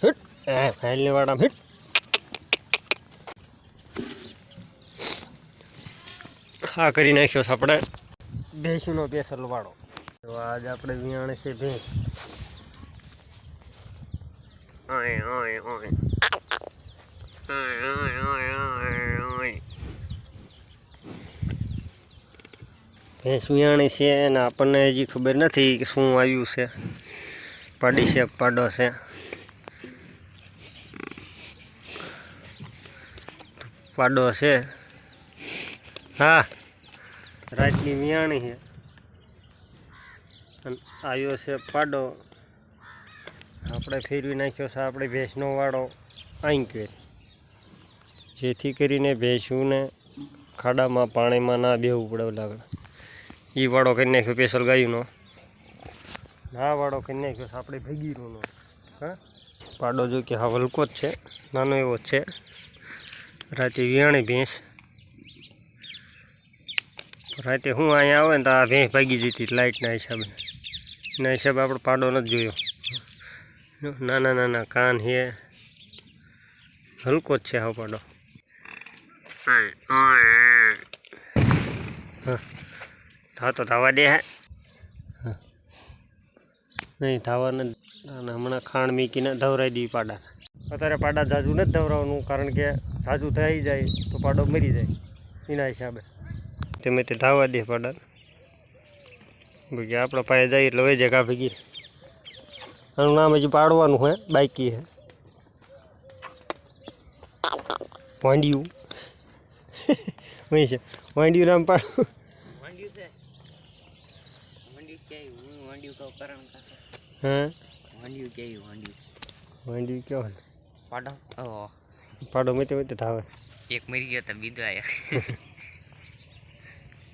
Hit फैलने वाला hit हाँ करी नाख्यो छे आपणे भैंसनो पेसल वाळो। तो आज आपणे वियाणे छे भैंस। ओय ओय ओय ओय ओय ओय ओय भैंस वियाणी छे ने आपणे हजी खबर नथी के शुं आव्युं छे, पाडी छे पाडो छे। पाडो छे हाँ रातनी वियाणी है आयो से पाडो आपणे फेरवी नाख्यो छे आपणी भैंसनो वाड़ो आंकेल जेथी करीने भैंसूने खाडामां पाणीमां ना बेहવું પડે लागण। ई वाड़ो करी नाख्यो स्पेशल गायूनो। आ वाड़ो करी नाख्यो छे आपणे भगीरोनो। हाँ पाडो जो कि हा हलको ज छे, नानो एवो छे। राते वियाणी भैंस राते हूँ अँ आवे तो आ भैंस भागी जती लाइटना हिसाबे। एना हिसाबे आपणे पाडो नथी जोयो। नाना नाना कान है, हलको ज छे हाव पाडो। हाँ तो धावा दे है नहीं धावा न हमणा खाण मीकीने धवराई दी पाडा। अत्यारे पाडा जाजू नथी धवराववानुं कारण के जाजू थई जाए तो पाडो मरी जाए एना हिसाबे तेमे ते धावा दे पाडा। बाकी आपड़ा पाए जाए એટલે વહી જાય ભેગી। આનું નામ હજી પાડવાનું હે બાકી હે વાંડિયું વહી છે વાંડિયું નામ પાડું વાંડિયું છે વાંડિયું કે હું વાંડિયું કો કરણ કા હા વાંડિયું કે વાંડિયું क्यों है पाडो ओ पाडो में तो धावे एक मरी गयो तो बीजो आया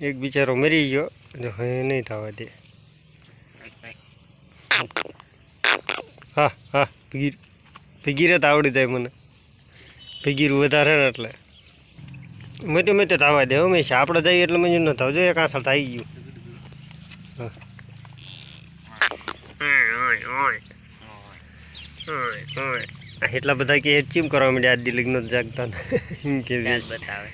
एक बिचारो मरी गयो जो है नहीं धावा दे। हाँ हाँ भगीर भगीरे तो आवड़ी जाए मने भगीर वधारे ने एटले मेटे धावा दे हमेशा आपणे जाइए एटले मने न धाव जो एक आसळ थाई गयुं। એટલા બધા કે ચીમ કરવા માંડ્યા આજ દી લગ્ન જાગતા એમ કે બતાવે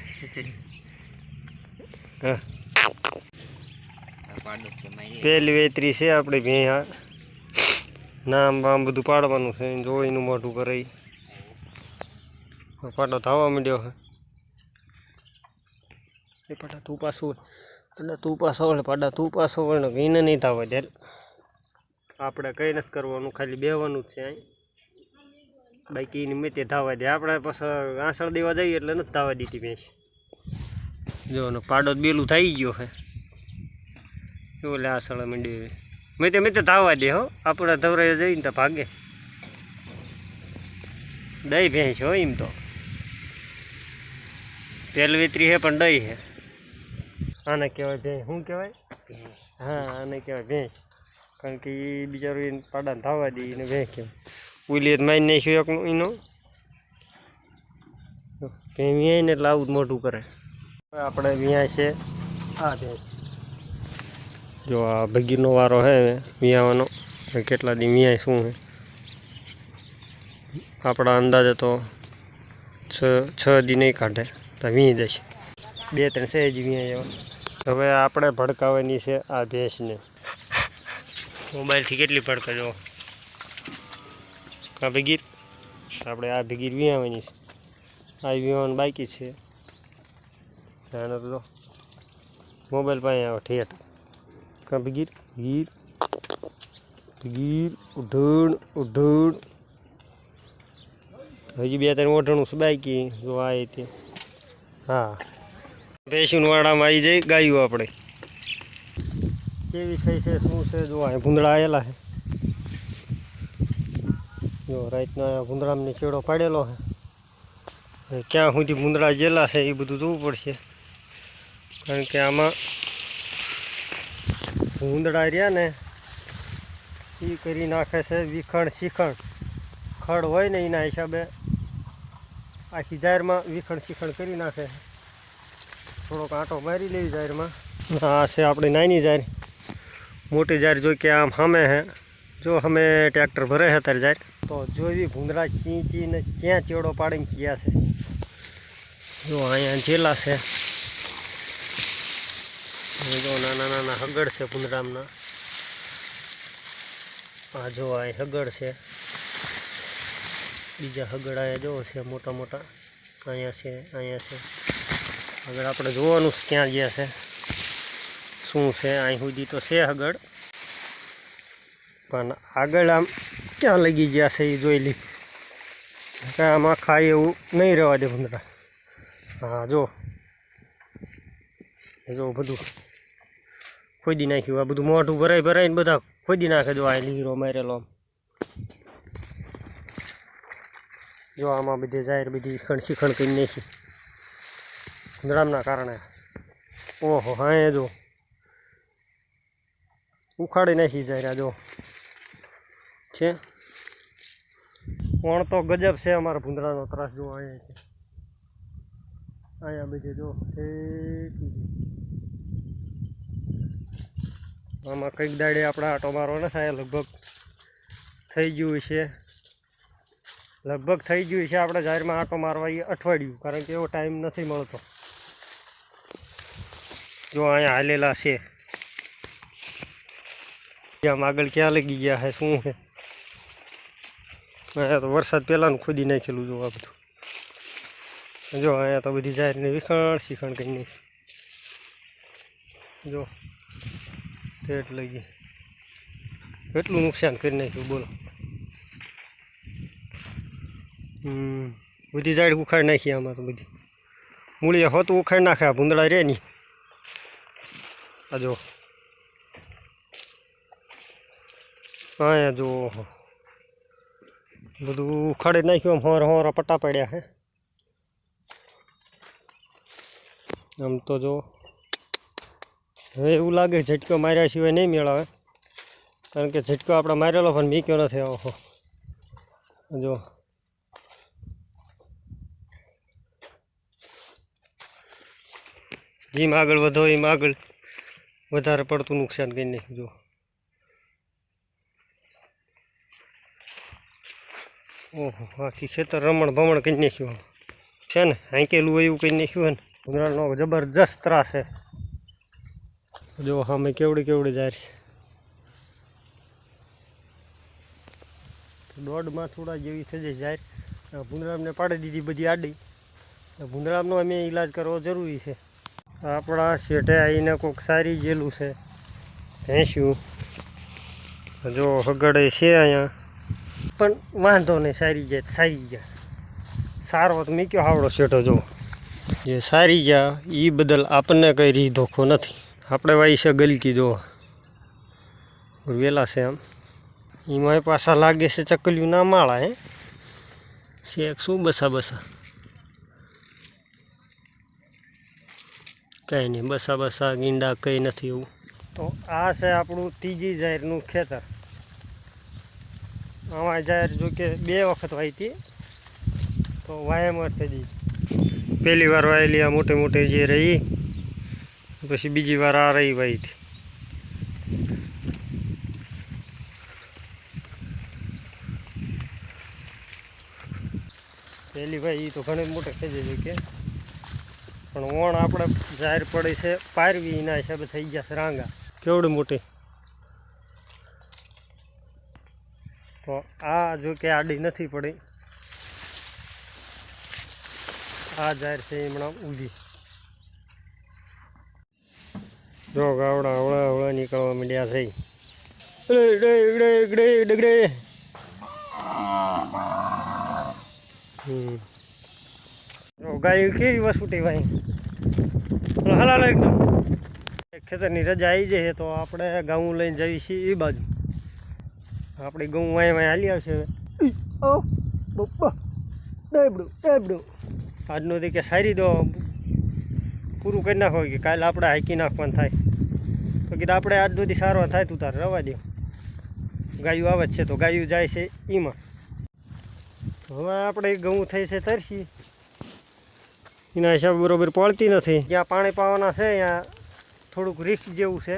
પહેલી વેતરી છે આપણે ભેં નામ બામ બધું પાડવાનું છે જોઈનું મોઢું કરાઈ પાડો થવા માંડ્યો છે એ પાડા તું પાછો વળે પાડા તું પાછો વળે એને નહીં થવા દે આપણે કંઈ નથી કરવાનું ખાલી બેવાનું જ છે અહીં બાકી એની મેં તે ધાવા દે આપણે પછી આસળ દેવા જઈએ એટલે નથી ધાવા દીધી ભેંસ જો ને પાડો બેલું થઈ ગયો છે એટલે આસળ મંડી મેં તે ધાવા દે હો આપણે ધવરાઈ જઈને તો ભાગે દઈ ભેંસ હો એમ તો પેલવેતરી છે પણ દઈ છે આને કહેવાય ભેંસ શું કહેવાય હા આને કહેવાય ભેંસ કારણ કે એ બિચારો એને પાડાને ધાવા દે એને ભેંસ કહેવાય ઉલી મારી નાખ્યો એકનું એનો વિયાય ને એટલે આવું જ મોટું કરે આપણે વિયા છે આ ભેંસ જો આ ભગીરનો વારો હે વિયાવાનો કેટલા દી વિયાય શું હે આપણા અંદાજે તો છ દી નહીં કાઢે તો વી જશે 2-3 સહેજ વિયા હવે આપણે ભડકાવાની છે આ ભેંસને મોબાઈલથી કેટલી ભડકે જો આ ભગીર આપણે આ ભગીર વિયાવાની છે આ વિયાવાનું બાકી છે આનો તો મોબાઈલ પાસે આવે ઠેઠ કા ભગીર ભગીર ભગીર ઉઢણ ઉઢણ હજી 2-3 ઓઢણું છે બાકી જો આ તે હા ભેંસુનવાડામાં આવી જાય ગાયું આપણે કેવી થઈ છે શું છે જો આ ભૂંદડા આવેલા છે જો રાતનો ભૂંદડામાં છેડો પાડેલો છે ક્યાં સુધી ભૂંદડા જેલા છે એ બધું જોવું પડશે કારણ કે આમાં ભૂંદડા રહ્યા ને એ કરી નાખે છે વિખણ શીખણ ખડ હોય ને એના હિસાબે આખી જાહેરમાં વિખણ શીખણ કરી નાખે થોડોક આંટો મારી લેવી જાહેરમાં આ છે આપણી નાની જાહેર મોટી જાહેર જો કે આમ સામે હે જો અમે ટ્રેક્ટર ભરે છે ત્યારે જાહેર તો જોઈ ભૂંદડા ચીંચીને ક્યાં ચેડો પાડીને ગયા છે. જો અહીંયા જેલા છે, જો નાના નાના હગડ છે ભૂંદડામના. આ જો આ હગડ છે, બીજા હગડ અહીંયા જો છે મોટા મોટા. અહીંયા છે, અહીંયા છે. આગળ આપણે જોવાનું ક્યાં ગયા છે, શું છે. અહીં સુધી તો છે હગડ, પણ આગળ આમ ક્યાં લગી ગયા છે એ જોઈ લી. આમાં ખાય એવું નહીં રહેવા દે ભૂંદડા. હા જો જો બધું ખોદી નાખ્યું. આ બધું મોઢું ભરાઈ ભરાઈને બધા ખોદી નાખે. જો આ લીરો મારેલો આમ જો આમાં બધી જાહેર બધી શીખણ કરી નાખી ભૂંદડાના કારણે. ઓહો હા એ જો ઉખાડી નાખી જાહેર. જો છે કોણ તો ગજબ છે અમારા ભૂંદડાનો ત્રાસ. જો અહીંયા છે, અહીંયા બધે જો આમાં કંઈક દાડે આપણે આટો મારવાનો થાય. લગભગ થઈ ગયું છે, આપણે જાહેરમાં આટો મારવા એ અઠવાડિયું, કારણ કે એવો ટાઈમ નથી મળતો. જો અહીંયા હાલેલા છે, આમ આગળ ક્યાં લગી ગયા છે, શું છે. અહીંયા તો વરસાદ પહેલાંનું ખોદી નાખેલું. જો આ બધું જો અહીંયા તો બધી જાહેરને શીખણ કરી નાખી. જો ઠેઠ લગી કેટલું નુકસાન કરી નાખ્યું બોલો. બધી જાડ ઉખાડી નાખી. આમાં તો બધી મૂળીએ હોતું ઉખાડી નાખે. આ ભૂંદડા રે નહીં. આ જો અહીંયા જો બધું ઉખાડી નાખ્યું. આમ હોરા પટ્ટા પડ્યા છે. આમ તો જો હવે એવું લાગે ઝટકો માર્યા સિવાય નહીં મેળવે, કારણ કે ઝટકો આપણે મારેલો પણ મીક્યો નથી. ઓહો જો જેમ આગળ વધો એમ આગળ વધારે પડતું નુકસાન કરી નાખ્યું. જો ઓહો આખી ખેતર રમણ ભમણ કરી નાખ્યું છે ને. હાંકેલું એવું કરી નાખ્યું ને. ભૂંદડાનો જબરજસ્ત ત્રાસ છે. જો સામે કેવડી જાય છે. દોડમાં થોડા જેવી થઈ જાય. ભૂંદડામને પાડી દીધી બધી આડી. ભૂંદડાનો અમે ઈલાજ કરવો જરૂરી છે. આપણા શેઠે આવીને કોઈક સારી જેલું છે ભેંસ્યું. જો હગડે છે અહીંયા, પણ વાંધો નહીં, સારી જાય. સારો તો મીક્યો હાવડો શેઠો. જો જે સારી ગયા એ બદલ આપણને કંઈ રી ધોખો નથી. આપણે વાઈ છે ગલકી. જો વેલા છે આમ. એમાં પાછા લાગે છે ચકલિયું ના માળા. શેક શું બસા કંઈ નહીં. બસા ગીંડા કંઈ નથી એવું. તો આ છે આપણું ત્રીજી જાહેરનું ખેતર. આમાં જાહેર જો કે 2 વખત વાવી હતી, તો વાયામાં થઈ ગઈ. પહેલી વાર વાયેલી આ મોટી જે રહી, પછી બીજી વાર આ રહી વાવી હતી. પહેલી ભાઈ એ તો ઘણી મોટી થઈ જાય કે, પણ વણ આપણે જાહેર પડી છે પારવી, એના હિસાબે થઈ ગયા છે રાંગા. કેવડી મોટી. તો આ જો કે આડી નથી પડી. આ જાહેર છે હમણાં ઊભી. જો ગાવડા હવળા નીકળવા માંડ્યા છે. ડગડે ગાયું કેવી વસુટી ભાઈ. હલાલ એકદમ. ખેતરની રજા આવી જાય તો આપણે ઘઉં લઈને જઈએ છીએ એ બાજુ. આપણે ઘઉં વાય હાલી આવશે. આજનો દી કે સારી દો પૂરું કરી નાખો, કે કાલે આપણે હાકી નાખવાનું થાય. તો કીધું આપણે આજ સુધી સારવાર થાય તું તારે રવા દે. ગાયું આવે જ છે તો ગાયું જાય છે એમાં. હવે આપણે ઘઉં થઈ છે તરસી, એના હિસાબે બરોબર પળતી નથી. જ્યાં પાણી પાવાના છે ત્યાં થોડુંક રિસ્ક જેવું છે.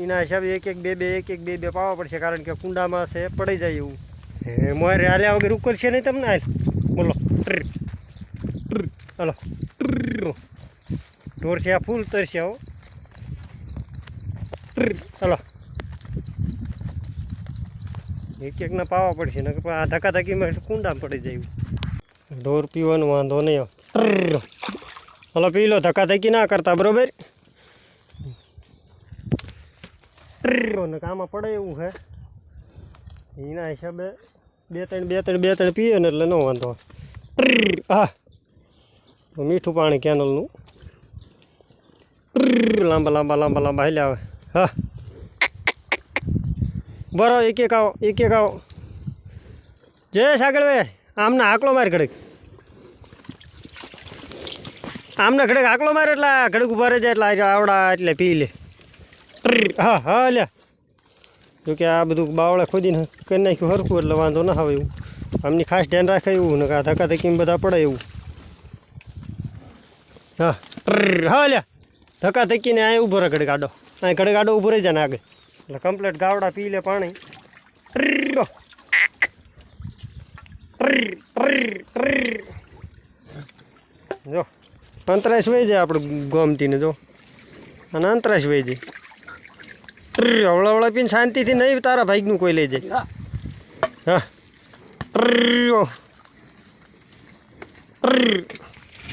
એના હિસાબે એક એક બે પાવા પડશે, કારણ કે કુંડામાં છે પડી જાય એવું. મોરે હાલ્યા વગર ઉકળશે નહીં તમને. હાલ બોલો હાલો ઢોર છે આ ફૂલ તરશે. હો હાલો એક એકના પાવા પડશે ને આ ધક્કાધક્કીમાં કુંડામાં પડી જાય. ઢોર પીવાનો વાંધો નહીં. હલો પી લો, ધક્કાધક્કી ના કરતા બરોબર. ને આમાં પડે એવું છે એના હિસાબે બે ત્રણ પીએ ને એટલે ન વાંધો. હા મીઠું પાણી કેનલનું લાંબા હાલ્યા આવે. હા બરો એક એક આવો. જય સાગળભાઈ આમને હાકલો માર ઘડીક, આમને ઘડીક હાકલો મારે એટલે ઘડીક ઉભા રહી જાય એટલે આવડા એટલે પી લે. હા હા લ્યા, જોકે આ બધું બાવળે ખોદીને કરી નાખ્યું હરખું એટલે વાંધો ના આવે એવું. આમની ખાસ ધ્યાન રાખે એવું ને ધક્કાધક્કીમાં બધા પડે એવું. હા હા લ્યા, ધક્કાધક્કીને અહીં ઊભો રહે ઘડીક આડો, અહીં ઘડીક આડો ઊભો રહી જાય ને આગળ એટલે કમ્પ્લીટ ગાવડા પી લે પાણી. જો અંતરાશ વહી જાય આપણે ગોમતીને, જો અને અંતરાશ વહી જાય. હવળા પીને શાંતિથી નહીં તારા ભાઈનું કોઈ લઈ જાય. હા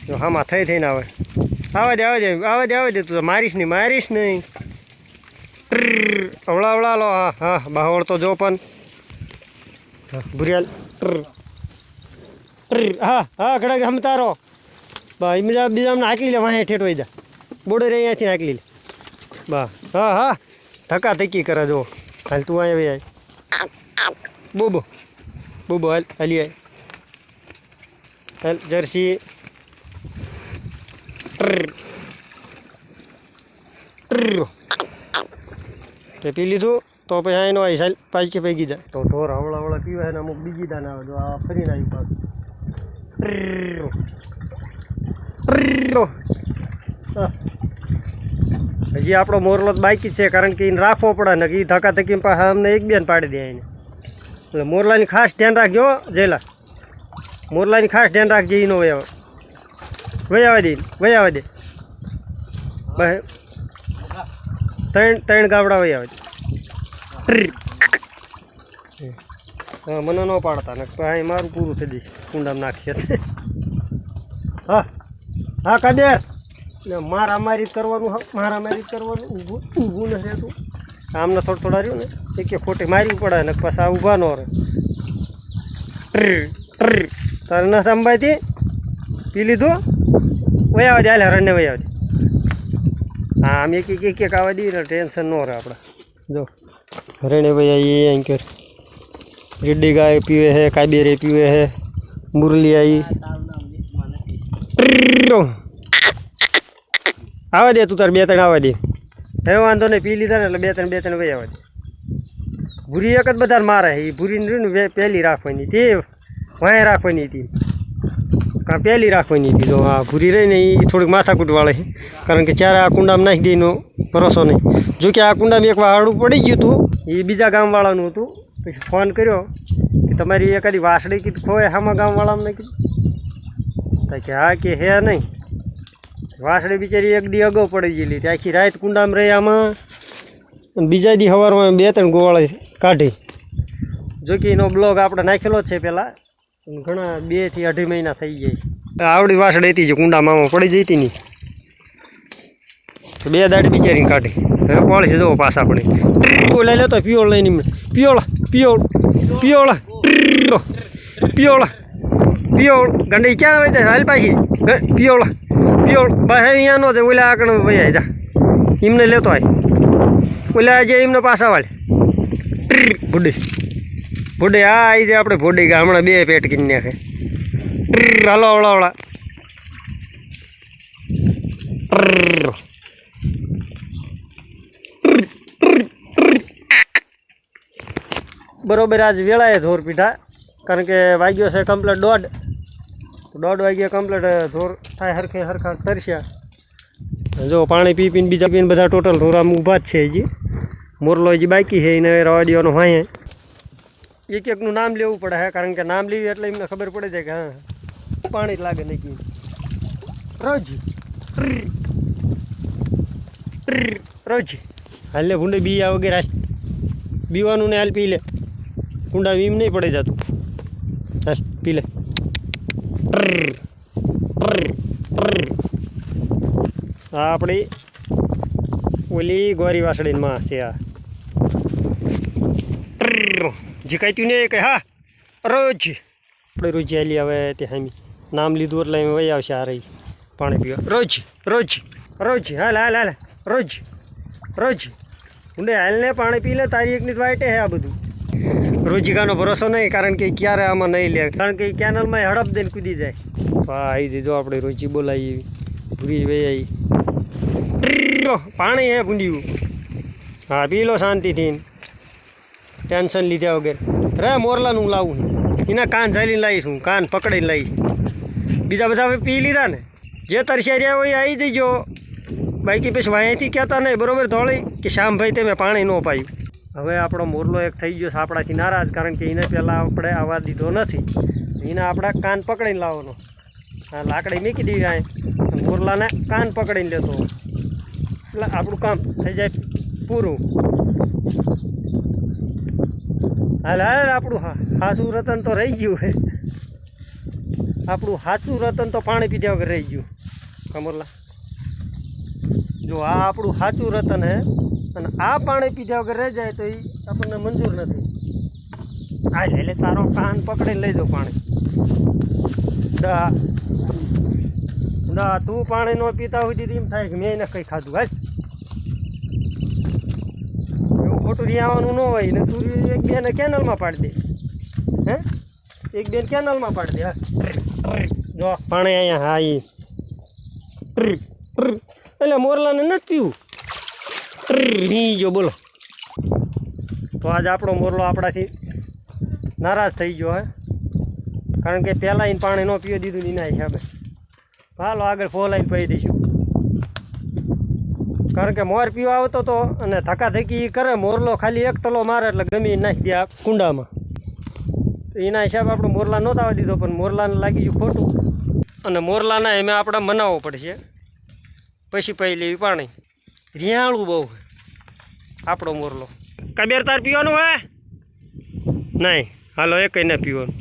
જો હામાં થઈને આવે. આવે દે તું મારીશ નહીં. હવળા લો. હા હા બાવળ તો જો પણ ભૂરિયાલ. હા ઘડા હમતારો બીજા નાખી લે વાહે ઠેઠ જા બોડે રે અહીંયાથી નાખી લે બા. હા ધક્કાધક્કી કરે જો. હાલ તું અહીંયા આય બોબો હાલ હાલી આય. હાલ જર્સી તે પી લીધું તો પછી અહીં નો આવી સાલ પાછી પૈકી જાય તો ઢોર હવળા પીવે ને અમુક બીજી દાન આવે. જો આ ફરીને આવી પાછું. હજી આપણો મોરલો જ બાકી છે, કારણ કે એને રાખવો પડે ને એ ધક્કાધક્કી પાસે અમને એક બેન પાડી દે એને. એટલે મોરલાની ખાસ ધ્યાન રાખજો જેલા, મોરલાની ખાસ ધ્યાન રાખજે. એનો વહી આવે દે બસ ત્રણ ગાવડા વહી આવે. હા મને ન પાડતા ને અહીં મારું પૂરું થઈ જઈશ, કુંડામાં નાખીએ. હા કાદેર મારામારી કરવાનું ઊભું નથી રહેતું. આમને થોડા રહ્યું ને એક ખોટી મારી પડે ને પછી આ ઊભા ન રહે. તારે ન સંભાળતી પી લીધું વહી આવે દે. હાલ હરણને વહી આવે દે. હા આમ એક આવવા દઈએ ને ટેન્શન ન રહે આપણે. જો હરણે વહી આવીએ અહીં કર. રેડી ગાય પીવે છે, કાબેરે પીવે છે, મુરલી આવી. આવવા દે તું તાર બે ત્રણ આવવા દે. હવે વાંધો નહીં પી લીધા ને એટલે બે ત્રણ વહી આવવા દે. ભૂરી એક જ બધા મારે. એ ભૂરીને રહ્યું ને પહેલી રાખવાની તે વાંય રાખવાની હતી, કાં પહેલી રાખવાની હતી. તો આ ભૂરી રહીને એ થોડીક માથાકૂટ વાળે છે, કારણ કે ચારે આ કુંડામાં નાખી દઈનો ભરોસો નહીં. જોકે આ કુંડામાં એક વાળું પડી ગયું હતું, એ બીજા ગામવાળાનું હતું. પછી ફોન કર્યો કે તમારી એકાદી વાસળી કીધું ખોય હામાં ગામવાળામાં નહીં કીધું કે હા કે હે નહીં. વાસળી બિચારી એક દી અગાઉ પડી ગયેલી હતી, આખી રાત કુંડામાં રહી આમાં. બીજા દી સવારમાં 2-3 ગોવાળે કાઢી. જોકે એનો બ્લોગ આપણે નાખેલો જ છે પહેલાં, ઘણા 2 થી 2.5 મહિના થઈ જાય. આવડી વાસળી હતી જે કુંડામાં પડી જતી નહીં, 2 દાડી બિચારીને કાઢી. હવે પોળશે જો પાછા પડી. લઈ લેતો પિયોળ લઈને એમને પિયોળ ગંડી ક્યાં હોય છે હાલ પાછી પિયોળ બસ અહીંયા નો ઓલા આકડ વૈયા જા એમને લેતો હોય. ઓલા જે એમને પાછા વાળે ભૂડે હા આવી જાય. આપણે ભૂડી ગયા હમણાં 2 પેટ કીને નાખે. હાલો આવડા બરોબર. આજ વેળાએ ઢોર પીઠા, કારણ કે વાગ્યો છે કમ્પ્લેટ 1:30 વાગ્યા કમ્પ્લેટ ઢોર થાય હરખા તરસ્યા. જો પાણી પીને બીજા પીને બધા ટોટલ ઢોર આમ ઊભા જ છે હજી. મોરલો હજી બાકી છે એને રવા દેવાનું હોય એક એકનું નામ લેવું પડે હે કારણ કે નામ લેવી એટલે એમને ખબર પડે છે કે હા પાણી જ લાગે નહીં રોજ રોજ હાલ લે ભૂંડે બીયા વગેરે હાલ બીવાનું ને હાલ પી લે કુંડા વીમ નહીં પડે જતું હાલ પી લે આ આપણી ઓલી ગોરી વાસળીમાં છે આ જીકાયતું નહીં કે હા રોજ આપણે રોજ હાલી આવે તે હામી નામ લીધું એટલે એમ વહી આવશે આ રહી પાણી પીવા રોજ રોજ રોજ હાલ હાલ હાલ રોજ રોજ ઊંડે હાલને પાણી પી લે તારી એકની વાઈટે હે આ બધું રોજિકાનો ભરોસો નહીં કારણ કે ક્યારે આમાં નહીં લે કારણ કે કેનલમાં હડપ દઈને કૂદી જાય હા આવી દીધો આપણે રોજી બોલાવી એવી ભૂરી વહી આવી પાણી હે ભૂંડ્યું હા પી લો શાંતિથી ટેન્શન લીધા વગર રે મોરલાનું લાવું એના કાન ઝાલીને લાવીશું કાન પકડીને લાવીશ બીજા બધા પી લીધા ને જે તરસ્યા રહ્યા હોય આવી દેજો બાકી પછી વાંયથી કહેતા નહીં બરાબર ધોળી કે શ્યામભાઈ તમે પાણી ન પાયું હવે આપણો મોરલો એક થઈ ગયો આપણાથી નારાજ કારણ કે એને પહેલાં આપણે આવવા દીધો નથી એને આપણા કાન પકડીને લાવવાનો હા લાકડી મૂકી દીધી આ મોરલાને કાન પકડીને લેતો એટલે આપણું કામ થઈ જાય પૂરું હાલ હાલ આપણું સાચું રતન તો રહી ગયું હે આપણું સાચું રતન તો પાણી પીધા વગર રહી ગયું કમરલા જો આ આપણું સાચું રતન હે અને આ પાણી પીધા વગર રહી જાય તો એ આપણને મંજૂર નથી આ એટલે તારો કાન પકડીને લઈ જાઓ પાણી તું પાણી ન પીતા હોય એમ થાય કે મેં એને કંઈ ખાધું હાલ એવું ખોટું ત્યાં આવવાનું ન હોય ને તું એક બેને કેનલમાં પાડી દે હે એક બેન કેનલમાં પાડી દે હા જો પાણી અહીંયા હા એ એટલે મોરલાને નથી પીવું જો બોલો તો આજ આપણો મોરલો આપણાથી નારાજ થઈ ગયો હે કારણ કે પહેલાં એને પાણી ન પીવા દીધું એના હિસાબે હાલો આગળ ફોલાઈને પી દઈશું કારણ કે મોર પીવા આવતો હતો અને ધક્કાધક્કી કરે મોરલો ખાલી એક ટલો મારે એટલે ગમી નાખી દે આ કુંડામાં તો એના હિસાબે આપણે મોરલા નહોતા આવવા દીધો પણ મોરલાને લાગી ગયું ખોટું અને મોરલાના એમાં આપણે મનાવવો પડશે પછી પી લેવી પાણી રિયાળું બહુ આપણો મોરલો કબેર તાર પીવાનું હે નહીં હાલો એક ને પીવાનું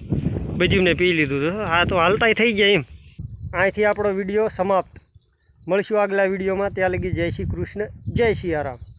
બીજુંને પી લીધું હા તો હાલતાય થઈ જાય એમ અહીંથી આપણો વિડીયો સમાપ્ત મળશું આગલા વિડીયોમાં ત્યાં લગી જય શ્રી કૃષ્ણ જય સિયારામ